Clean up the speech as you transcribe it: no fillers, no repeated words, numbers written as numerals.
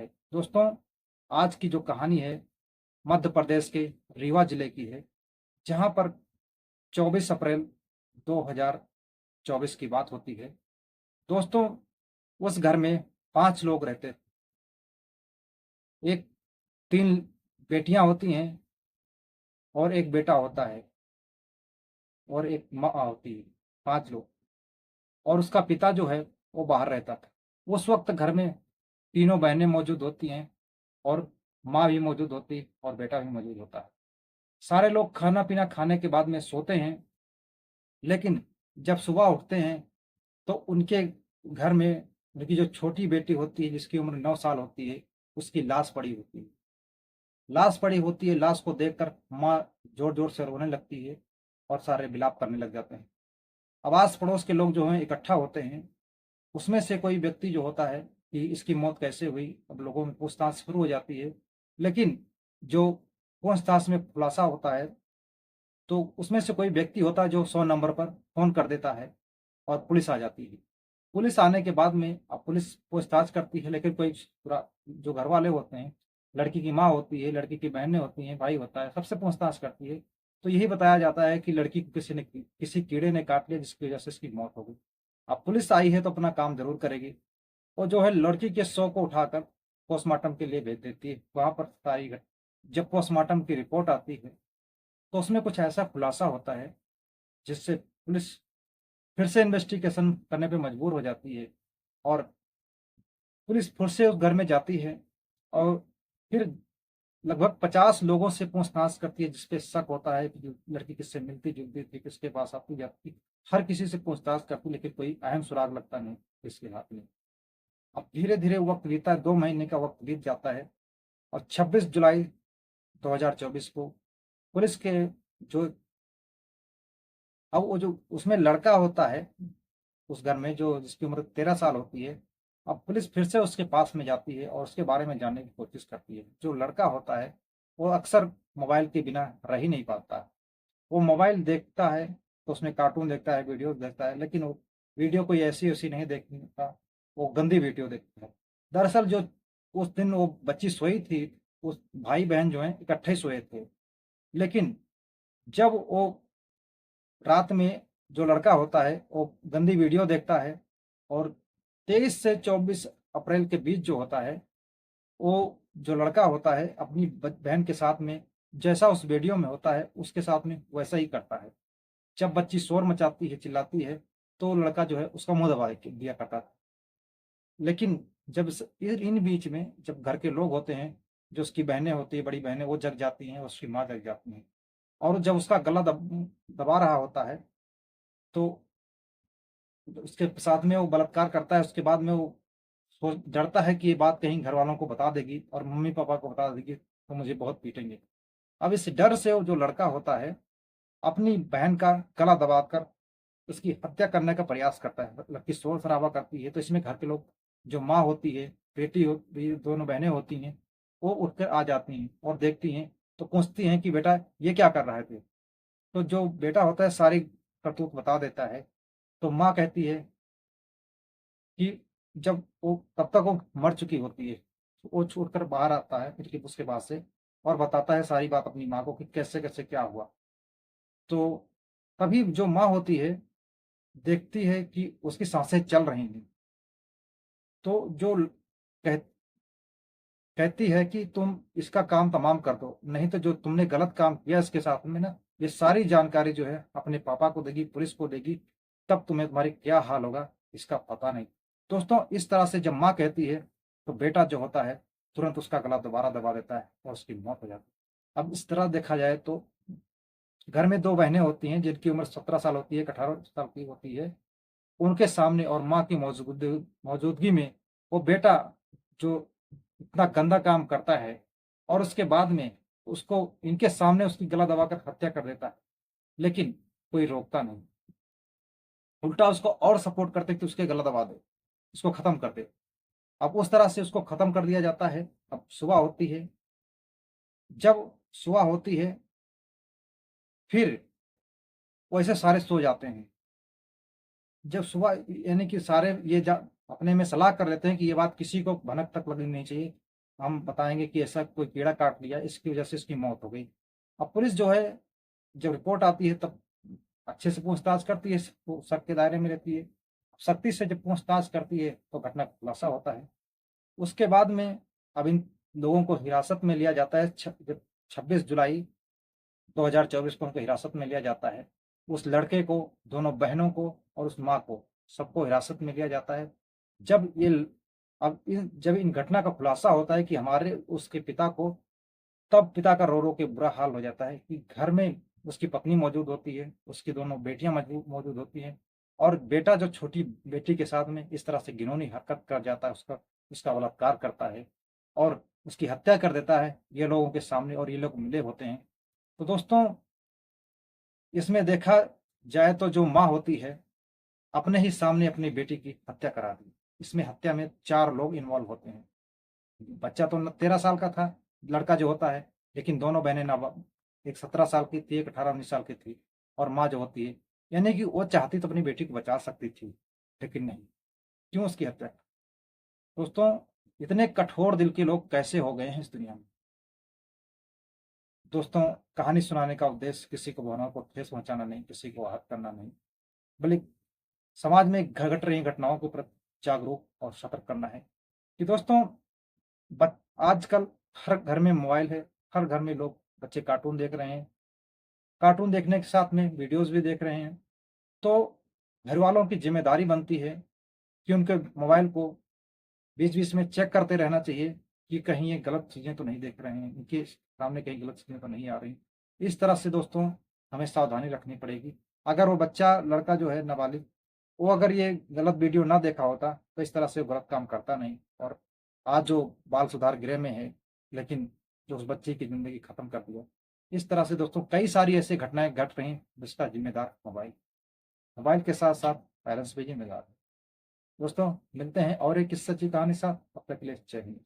है। दोस्तों, आज की जो कहानी है मध्य प्रदेश के रीवा जिले की है, जहाँ पर 24 अप्रैल 2024 की बात होती है। दोस्तों, उस घर में 5 लोग रहते थे। एक 3 बेटियां होती हैं और एक बेटा होता है और एक माँ होती है, 5 लोग। और उसका पिता जो है वो बाहर रहता था। उस वक़्त घर में तीनों बहनें मौजूद होती हैं और माँ भी मौजूद होती है और बेटा भी मौजूद होता है। सारे लोग खाना-पीना खाने के बाद में सोते हैं, लेकिन जब सुबह उठते हैं तो उनके घर में उनकी जो छोटी बेटी होती है जिसकी उम्र 9 साल होती है, उसकी लाश पड़ी होती है। लाश पड़ी होती है, लाश को देखकर माँ ज़ोर-ज़ोर से रोने लगती है और सारे विलाप करने लग जाते हैं। अब आस-पड़ोस के लोग जो हैं इकट्ठा होते हैं, उसमें से कोई व्यक्ति जो होता है कि इसकी मौत कैसे हुई, अब लोगों में पूछताछ शुरू हो जाती है। लेकिन जो पूछताछ में खुलासा होता है, तो उसमें से कोई व्यक्ति होता है जो 100 नंबर पर फ़ोन कर देता है और पुलिस आ जाती है। पुलिस आने के बाद में अब पुलिस पूछताछ करती है, लेकिन कोई पूरा जो घरवाले होते हैं, लड़की की माँ होती है, लड़की की बहनें होती हैं, भाई होता है, सबसे पूछताछ करती है। तो यही बताया जाता है कि लड़की को किसी कीड़े ने काट लिया जिसकी वज़ह से इसकी मौत हो गई। अब पुलिस आई है तो अपना काम ज़रूर करेगी और जो है लड़की के शव को उठाकर पोस्टमार्टम के लिए भेज देती है। वहाँ पर सारी घट जब पोस्टमार्टम की रिपोर्ट आती है, तो उसमें कुछ ऐसा खुलासा होता है जिससे पुलिस फिर से इन्वेस्टिगेशन करने पे मजबूर हो जाती है और पुलिस फिर से उस घर में जाती है और फिर लगभग 50 लोगों से पूछताछ करती है जिसपे शक होता है कि जो लड़की किससे मिलती-जुलती थी, किसके पास आती-जाती थी। हर किसी से पूछताछ करती लेकिन कोई अहम सुराग लगता नहीं इसके हाथ में। अब धीरे-धीरे वक़्त बीता है, 2 महीने का वक़्त बीत जाता है और 26 जुलाई 2024 को पुलिस के जो अब वो जो उसमें लड़का होता है, उस घर में जो जिसकी उम्र 13 साल होती है, अब पुलिस फिर से उसके पास में जाती है और उसके बारे में जानने की कोशिश करती है। जो लड़का होता है, वो अक्सर मोबाइल के बिना रह ही नहीं पाता। वो मोबाइल देखता है, तो उसमें कार्टून देखता है, वीडियो देखता है, लेकिन वो वीडियो कोई ऐसी-वैसी नहीं देखता, वो गंदी वीडियो देखता है। दरअसल जो उस दिन वो बच्ची सोई थी, उस भाई-बहन जो हैं इकट्ठे सोए थे। लेकिन जब वो रात में जो लड़का होता है, वो गंदी वीडियो देखता है और 23 से 24 अप्रैल के बीच जो होता है, वो जो लड़का होता है अपनी बहन के साथ में जैसा उस वीडियो में होता है, उसके साथ में वैसा ही करता है। जब बच्ची शोर मचाती है, चिल्लाती है, तो लड़का जो है उसका मुँह दबा दिया करता था। लेकिन जब इन बीच में जब घर के लोग होते हैं, जो उसकी बहनें होती हैं, बड़ी बहनें, वो जग जाती हैं, उसकी माँ जग जाती हैं और जब उसका गला दबा रहा होता है, तो उसके साथ में वो बलात्कार करता है। उसके बाद में वो डरता है कि ये बात कहीं घर वालों को बता देगी और मम्मी पापा को बता देगी तो मुझे बहुत पीटेंगे। अब इस डर से वो जो लड़का होता है अपनी बहन का गला दबाकर उसकी हत्या करने का प्रयास करता है। लड़की शोर शराबा करती है तो इसमें घर के लोग, जो माँ होती है, बेटी होती है, दोनों बहनें होती हैं, वो उठकर आ जाती हैं और देखती हैं तो पूछती हैं कि बेटा ये क्या कर रहे थे। तो जो बेटा होता है सारी करतूत बता देता है। तो माँ कहती है कि जब वो तब तक वो मर चुकी होती है, तो वो छूटकर बाहर आता है खिड़की उसके पास से और बताता है सारी बात अपनी माँ को कि कैसे-कैसे क्या हुआ। तो तभी जो माँ होती है, देखती है कि उसकी साँसें चल रही हैं। तो जो ल कह कहती है कि तुम इसका काम तमाम कर दो, नहीं तो जो तुमने गलत काम किया इसके साथ में ना, ये सारी जानकारी जो है अपने पापा को देगी, पुलिस को देगी, तब तुम्हारी क्या हाल होगा इसका पता नहीं। दोस्तों, इस तरह से जब माँ कहती है, तो बेटा जो होता है तुरंत उसका गला दोबारा दबा देता है और उसकी मौत हो जाती है। अब इस तरह देखा जाए तो घर में 2 बहनें होती हैं जिनकी उम्र 17 साल होती है, एक 18 साल की होती है। उनके सामने और माँ की मौजूदगी में वो बेटा जो इतना गंदा काम करता है और उसके बाद में उसको इनके सामने उसकी गला दबाकर हत्या कर देता है, लेकिन कोई रोकता नहीं। उल्टा उसको और सपोर्ट करते कि उसके गला दबा दे, उसको खत्म कर दे। अब उस तरह से उसको खत्म कर दिया जाता है। अब सुबह होती है, जब सुबह होती है, फिर वैसे सारे सो जाते हैं। जब सुबह यानी कि सारे ये अपने में सलाह कर लेते हैं कि ये बात किसी को भनक तक लगनी नहीं चाहिए। हम बताएंगे कि ऐसा कोई कीड़ा काट लिया, इसकी वजह से इसकी मौत हो गई। अब पुलिस जो है, जब रिपोर्ट आती है तब अच्छे से पूछताछ करती है, वो शक के दायरे में रहती है। सख्ती से जब पूछताछ करती है तो घटना का खुलासा होता है। उसके बाद में अब इन लोगों को हिरासत में लिया जाता है। जब 26 जुलाई 2024 को उनको हिरासत में लिया जाता है। उस लड़के को, दोनों बहनों को और उस माँ को, सबको हिरासत में लिया जाता है। जब ये जब इन घटना का खुलासा होता है कि हमारे उसके पिता को, तब पिता का रो रो के बुरा हाल हो जाता है कि घर में उसकी पत्नी मौजूद होती है, उसकी दोनों बेटियां मौजूद होती हैं, और बेटा जो छोटी बेटी के साथ में इस तरह से घिनौनी हरकत कर जाता है, उसका बलात्कार करता है और उसकी हत्या कर देता है ये लोगों के सामने, और ये लोग मिले होते हैं। तो दोस्तों, इसमें देखा जाए तो जो माँ होती है, अपने ही सामने अपनी बेटी की हत्या करा दी। इसमें हत्या में 4 लोग इन्वॉल्व होते हैं। बच्चा तो 13 साल का था, लड़का जो होता है, लेकिन दोनों बहनें नाबालिग, एक 17 साल की थी, एक 18-19 साल की थी। और माँ जो होती है, यानी कि वो चाहती तो अपनी बेटी को बचा सकती थी, लेकिन नहीं, क्यों उसकी हत्या। दोस्तों, इतने कठोर दिल के लोग कैसे हो गए हैं इस दुनिया में। दोस्तों, कहानी सुनाने का उद्देश्य किसी को भावनाओं को ठेस पहुंचाना नहीं, किसी को आहत करना नहीं, बल्कि समाज में घट रही घटनाओं के प्रति जागरूक और सतर्क करना है। कि दोस्तों, आजकल हर घर में मोबाइल है, हर घर में लोग, बच्चे कार्टून देख रहे हैं। कार्टून देखने के साथ में वीडियोस भी देख रहे हैं। तो घर वालों की जिम्मेदारी बनती है कि उनके मोबाइल को बीच बीच में चेक करते रहना चाहिए कि कहीं ये गलत चीज़ें तो नहीं देख रहे हैं, इनके सामने कहीं गलत चीज़ें तो नहीं आ रही। इस तरह से दोस्तों, हमें सावधानी रखनी पड़ेगी। अगर वो बच्चा, लड़का जो है नाबालिग, वो अगर ये गलत वीडियो ना देखा होता तो इस तरह से वो गलत काम करता नहीं, और आज जो बाल सुधार गृह में है, लेकिन जो उस बच्चे की ज़िंदगी ख़त्म कर दिया। इस तरह से दोस्तों कई सारी ऐसी घटनाएँ घट रही हैं, जिसका ज़िम्मेदार मोबाइल, मोबाइल के साथ-साथ पेरेंट्स भी ज़िम्मेदार हैं। दोस्तों, मिलते हैं और एक किस सच्ची कहानी के साथ, तब तक के लिए जय हिंद।